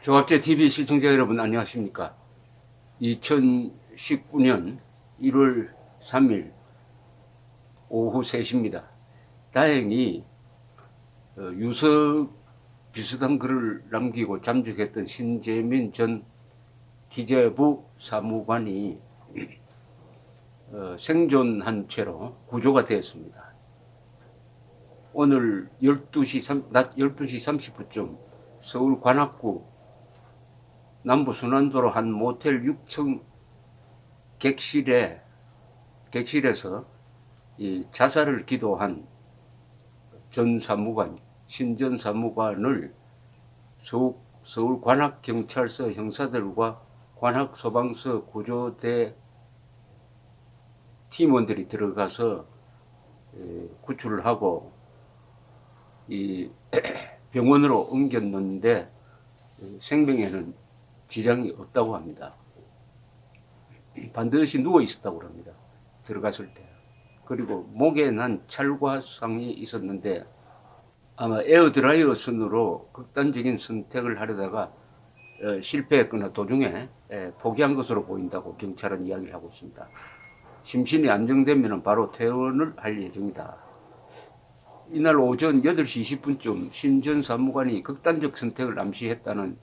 조합제 TV 시청자 여러분 안녕하십니까? 2019년 1월 3일 오후 3시입니다. 다행히 유서 비슷한 글을 남기고 잠적했던 신재민 전 기재부 사무관이 생존한 채로 구조가 되었습니다. 오늘 낮 12시 30분쯤 서울 관악구 남부 순환도로 한 모텔 6층 객실에서 이 자살을 기도한 신전 사무관을 서울 관악경찰서 형사들과 관악소방서 구조대 팀원들이 들어가서 구출을 하고 이 병원으로 옮겼는데 생명에는 지장이 없다고 합니다. 반드시 누워 있었다고 합니다. 들어갔을 때. 그리고 목에 난 찰과상이 있었는데 아마 에어드라이어 선으로 극단적인 선택을 하려다가 실패했거나 도중에 포기한 것으로 보인다고 경찰은 이야기를 하고 있습니다. 심신이 안정되면 바로 퇴원을 할 예정이다. 이날 오전 8시 20분쯤 신전 사무관이 극단적 선택을 암시했다는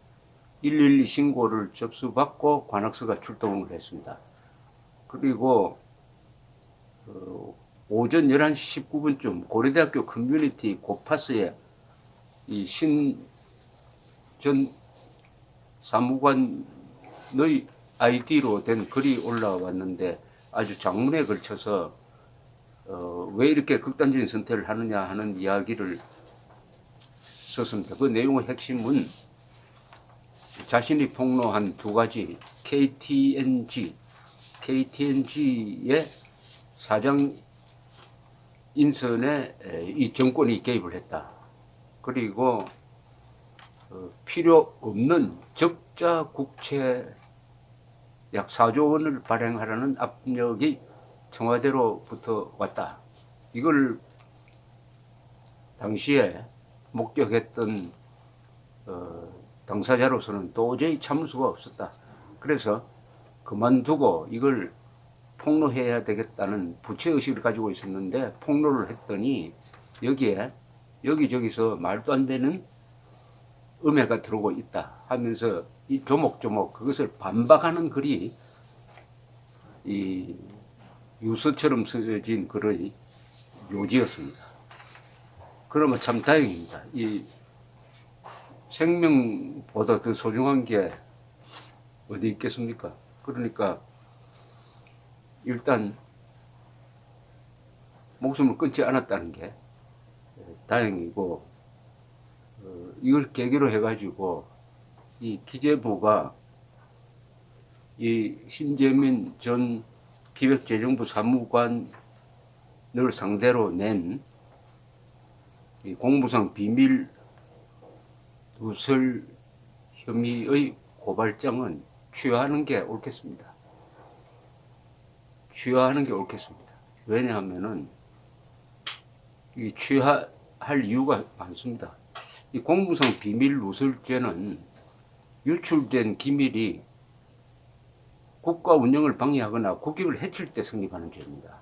112 신고를 접수받고 관악서가 출동을 했습니다. 그리고 오전 11시 19분쯤 고려대학교 커뮤니티 고파스에 이 신 전 사무관의 아이디로 된 글이 올라왔는데 아주 장문에 걸쳐서 왜 이렇게 극단적인 선택을 하느냐 하는 이야기를 썼습니다. 그 내용의 핵심은 자신이 폭로한 두 가지 KTNG의 사장 인선에 이 정권이 개입을 했다. 그리고 필요 없는 적자 국채 약 4조 원을 발행하라는 압력이 청와대로부터 왔다. 이걸 당시에 목격했던 당사자로서는 도저히 참을 수가 없었다. 그래서 그만두고 이걸 폭로해야 되겠다는 부채의식을 가지고 있었는데 폭로를 했더니 여기에 여기저기서 말도 안 되는 음해가 들어오고 있다 하면서 이 조목조목 그것을 반박하는 글이 이 유서처럼 쓰여진 글의 묘지였습니다. 그러면 참 다행입니다. 이 생명보다 더 소중한 게 어디 있겠습니까? 그러니까 일단 목숨을 끊지 않았다는 게 다행이고 이걸 계기로 해가지고 이 기재부가 이 신재민 전 기획재정부 사무관을 상대로 낸 이 공무상 비밀 누설 혐의의 고발장은 취하하는 게 옳겠습니다. 취하하는 게 옳겠습니다. 왜냐하면은 이 취하할 이유가 많습니다. 이 공무상 비밀 누설죄는 유출된 기밀이 국가 운영을 방해하거나 국익을 해칠 때 성립하는 죄입니다.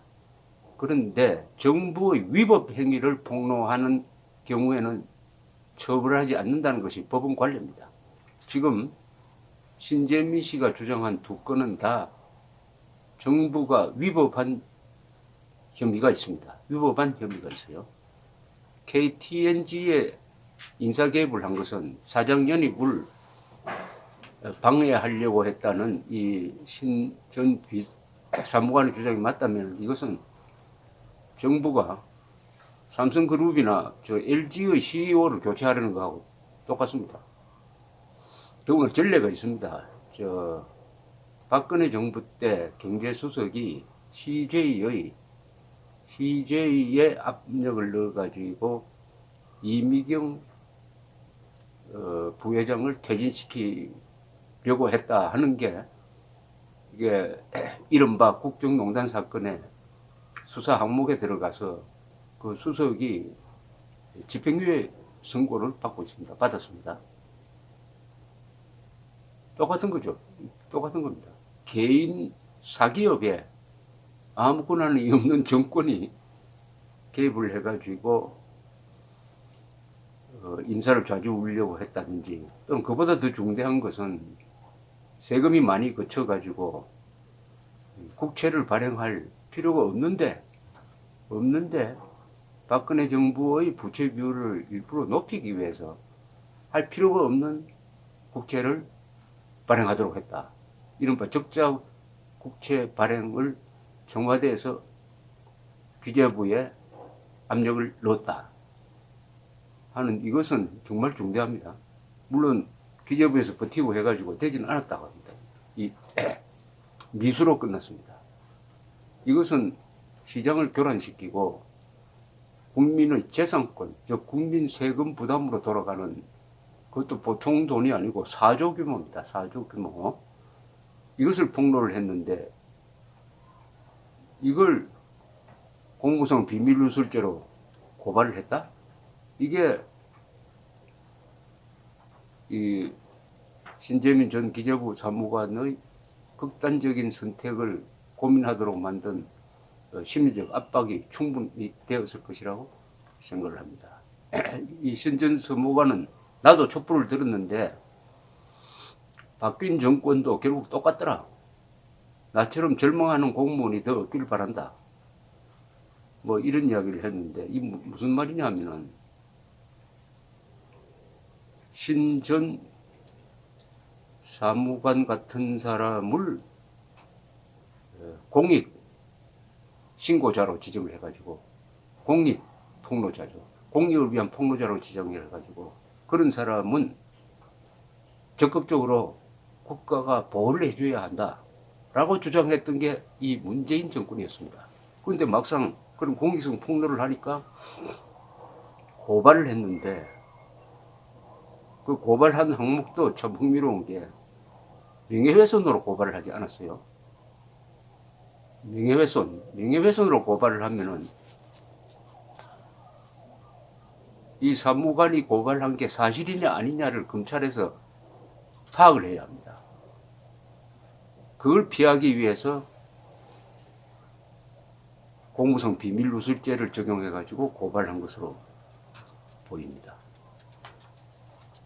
그런데 정부의 위법 행위를 폭로하는 경우에는 처벌하지 않는다는 것이 법원 관례입니다. 지금 신재민 씨가 주장한 두 건은 다 정부가 위법한 혐의가 있습니다. 위법한 혐의가 있어요. KTNG에 인사 개입을 한 것은 사장 연입을 방해하려고 했다는 이 신 전 사무관의 주장이 맞다면 이것은 정부가 삼성그룹이나 LG의 CEO를 교체하려는 것하고 똑같습니다. 더구나 전례가 있습니다. 박근혜 정부 때 경제수석이 CJ의 압력을 넣어가지고 이미경 부회장을 퇴진시키려고 했다 하는 게 이게 이른바 국정농단 사건의 수사 항목에 들어가서 그 수석이 집행유예 선고를 받았습니다. 똑같은 거죠. 똑같은 겁니다. 개인 사기업에 아무 권한이 없는 정권이 개입을 해가지고 인사를 좌지우지하려고 했다든지, 또는 그보다 더 중대한 것은 세금이 많이 거쳐가지고 국채를 발행할 필요가 없는데 박근혜 정부의 부채 비율을 일부러 높이기 위해서 할 필요가 없는 국채를 발행하도록 했다. 이른바 적자 국채 발행을 청와대에서 기재부에 압력을 넣었다 하는, 이것은 정말 중대합니다. 물론 기재부에서 버티고 해가지고 되지는 않았다고 합니다. 이 미수로 끝났습니다. 이것은 시장을 교란시키고 국민의 재산권, 즉 국민 세금 부담으로 돌아가는, 그것도 보통 돈이 아니고 4조 규모입니다. 4조 규모. 이것을 폭로를 했는데 이걸 공무상 비밀누설죄로 고발을 했다? 이게 이 신재민 전 기재부 사무관의 극단적인 선택을 고민하도록 만든 심리적 압박이 충분히 되었을 것이라고 생각을 합니다. 이 신 전 사무관은 나도 촛불을 들었는데 바뀐 정권도 결국 똑같더라. 나처럼 절망하는 공무원이 더 없길 바란다. 뭐 이런 이야기를 했는데, 이 무슨 말이냐 하면은 신 전 사무관 같은 사람을 공익 신고자로 지정을 해가지고, 공익 폭로자죠. 공익을 위한 폭로자로 지정을 해가지고, 그런 사람은 적극적으로 국가가 보호를 해줘야 한다라고 주장했던 게 이 문재인 정권이었습니다. 그런데 막상 그런 공익성 폭로를 하니까 고발을 했는데, 그 고발한 항목도 참 흥미로운 게 명예훼손으로 고발을 하지 않았어요. 명예훼손으로 고발을 하면은 이 사무관이 고발한 게 사실이냐 아니냐를 검찰에서 파악을 해야 합니다. 그걸 피하기 위해서 공무상 비밀누설죄를 적용해가지고 고발한 것으로 보입니다.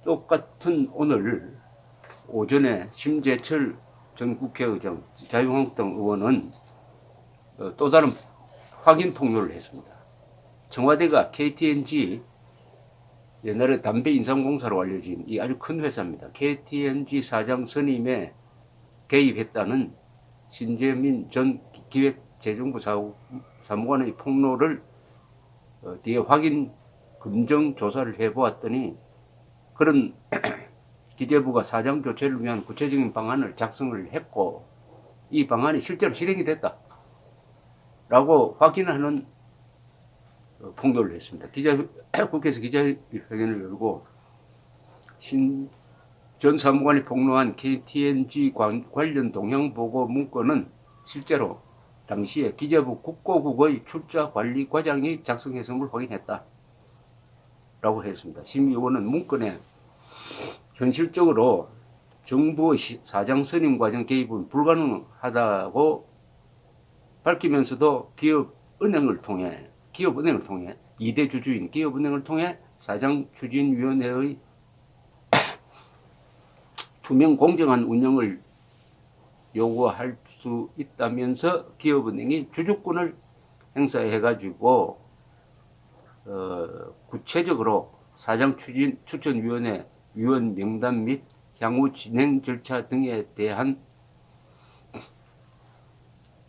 똑같은 오늘 오전에 심재철 전 국회의장, 자유한국당 의원은 또 다른 확인 폭로를 했습니다. 청와대가 KTNG, 옛날에 담배 인삼공사로 알려진 이 아주 큰 회사입니다. KTNG 사장 선임에 개입했다는 신재민 전 기획재정부 사무관의 폭로를 뒤에 확인 검증 조사를 해보았더니, 그런 기재부가 사장 교체를 위한 구체적인 방안을 작성을 했고 이 방안이 실제로 실행이 됐다 라고 확인하는 폭로를 했습니다. 국회에서 기자회견을 열고 신 전 사무관이 폭로한 KTNG 관련 동향보고 문건은 실제로 당시에 기재부 국고국의 출자관리 과장이 작성했음을 확인했다 라고 했습니다. 심 의원은 문건에 현실적으로 정부의 사장 선임 과정 개입은 불가능하다고 밝히면서도 기업은행을 통해 2대 주주인 기업은행을 통해 사장 추진위원회의 투명 공정한 운영을 요구할 수 있다면서 기업은행이 주주권을 행사해가지고 구체적으로 사장 추천위원회 위원 명단 및 향후 진행 절차 등에 대한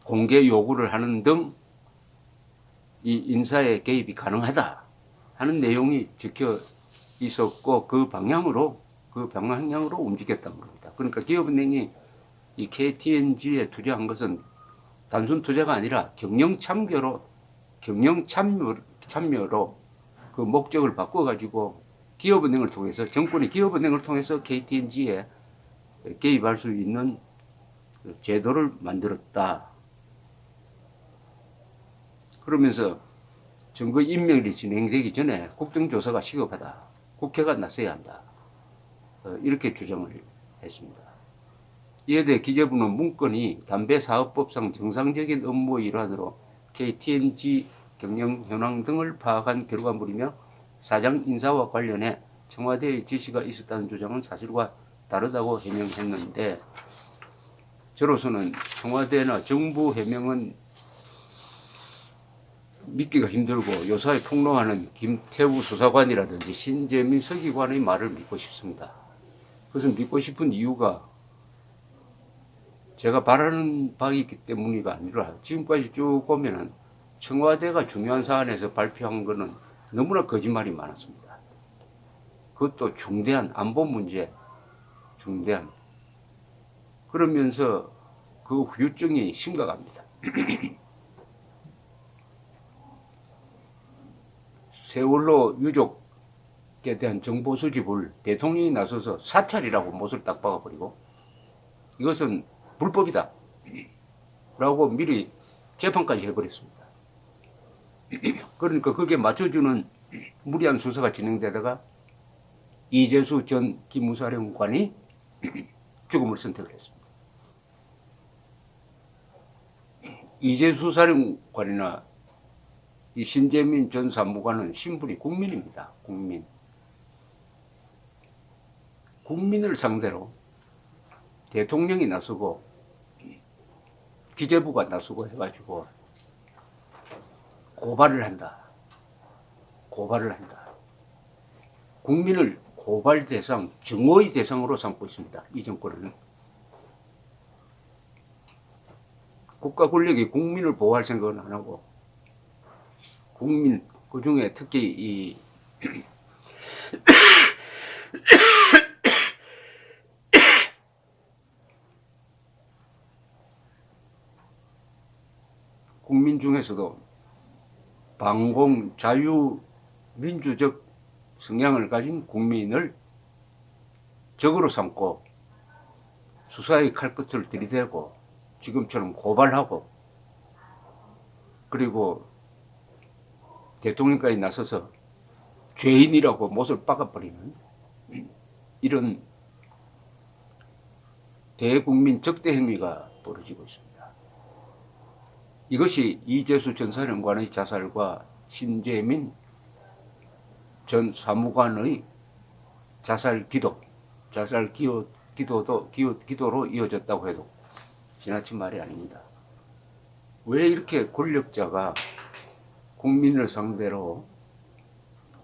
공개 요구를 하는 등 이 인사에 개입이 가능하다 하는 내용이 적혀 있었고, 그 방향으로 움직였다는 겁니다. 그러니까 기업은행이 이 KTNG에 투자한 것은 단순 투자가 아니라 경영 참여로 그 목적을 바꿔가지고 기업은행을 통해서, 정권이 기업은행을 통해서 KTNG에 개입할 수 있는 제도를 만들었다. 그러면서 증거 인멸이 진행되기 전에 국정조사가 시급하다. 국회가 나서야 한다. 이렇게 주장을 했습니다. 이에 대해 기재부는 문건이 담배사업법상 정상적인 업무의 일환으로 KTNG 경영 현황 등을 파악한 결과물이며 사장 인사와 관련해 청와대의 지시가 있었다는 주장은 사실과 다르다고 해명했는데, 저로서는 청와대나 정부 해명은 믿기가 힘들고 요사이 폭로하는 김태우 수사관이라든지 신재민 서기관의 말을 믿고 싶습니다. 그것은 믿고 싶은 이유가 제가 바라는 바가 있기 때문이가 아니라, 지금까지 쭉 보면은 청와대가 중요한 사안에서 발표한 것은 너무나 거짓말이 많았습니다. 그것도 중대한 안보 문제, 중대한. 그러면서 그 후유증이 심각합니다. 세월호 유족에 대한 정보 수집을 대통령이 나서서 사찰이라고 못을 딱 박아버리고 이것은 불법이다 라고 미리 재판까지 해버렸습니다. 그러니까 그게 맞춰주는 무리한 수사가 진행되다가 이재수 전 기무사령관이 죽음을 선택을 했습니다. 이재수 사령관이나 이 신재민 전 사무관은 신분이 국민입니다. 국민을 상대로 대통령이 나서고 기재부가 나서고 해가지고 고발을 한다. 국민을 고발 대상, 증오의 대상으로 삼고 있습니다. 이 정권은. 국가 권력이 국민을 보호할 생각은 안 하고, 국민, 그 중에 특히 이 국민 중에서도 반공 자유민주적 성향을 가진 국민을 적으로 삼고 수사의 칼끝을 들이대고 지금처럼 고발하고, 그리고 대통령까지 나서서 죄인이라고 못을 박아버리는 이런 대국민 적대 행위가 벌어지고 있습니다. 이것이 이재수 전 사령관의 자살과 신재민 전 사무관의 자살 기도로 이어졌다고 해도 지나친 말이 아닙니다. 왜 이렇게 권력자가 국민을 상대로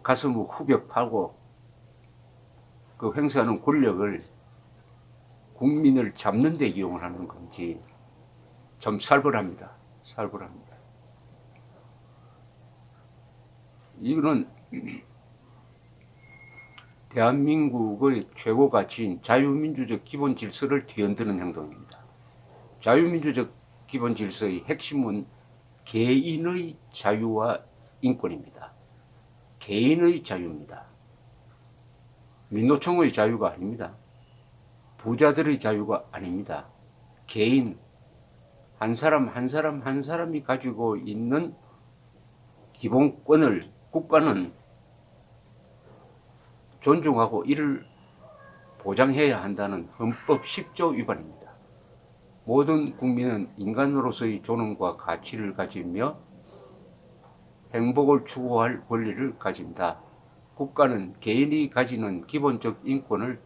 가슴을 후벼 파고 그 행사하는 권력을 국민을 잡는 데 이용을 하는 건지 참 살벌합니다. 이거는 대한민국의 최고 가치인 자유민주적 기본 질서를 뒤흔드는 행동입니다. 자유민주적 기본 질서의 핵심은 개인의 자유와 인권입니다. 개인의 자유입니다. 민노총의 자유가 아닙니다. 부자들의 자유가 아닙니다. 개인, 한 사람이 가지고 있는 기본권을 국가는 존중하고 이를 보장해야 한다는 헌법 10조 위반입니다. 모든 국민은 인간으로서의 존엄과 가치를 가지며 행복을 추구할 권리를 가진다. 국가는 개인이 가지는 기본적 인권을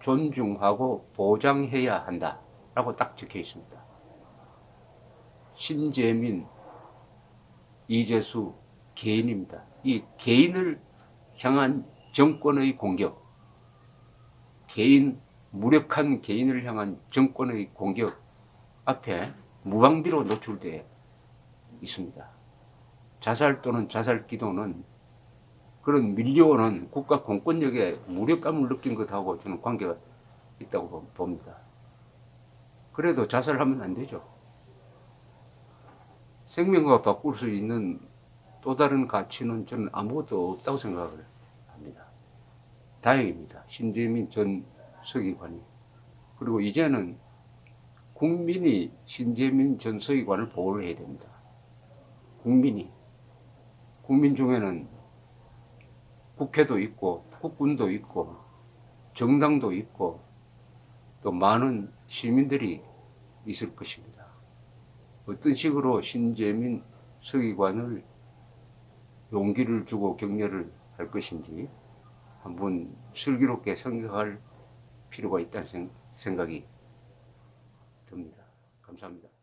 존중하고 보장해야 한다. 라고 딱 적혀 있습니다. 신재민, 이재수 개인입니다. 이 개인을 향한 정권의 공격, 무력한 개인을 향한 정권의 공격 앞에 무방비로 노출되어 있습니다. 자살 또는 자살 기도는 그런 밀려오는 국가 공권력에 무력감을 느낀 것하고 저는 관계가 있다고 봅니다. 그래도 자살하면 안 되죠. 생명과 바꿀 수 있는 또 다른 가치는 저는 아무것도 없다고 생각을 합니다. 다행입니다. 신재민 전 서기관이. 그리고 이제는 국민이 신재민 전 서기관을 보호를 해야 됩니다. 국민 중에는 국회도 있고 국군도 있고 정당도 있고 또 많은 시민들이 있을 것입니다. 어떤 식으로 신재민 서기관을 용기를 주고 격려를 할 것인지 한번 슬기롭게 생각할 필요가 있다는 생각이 듭니다. 감사합니다.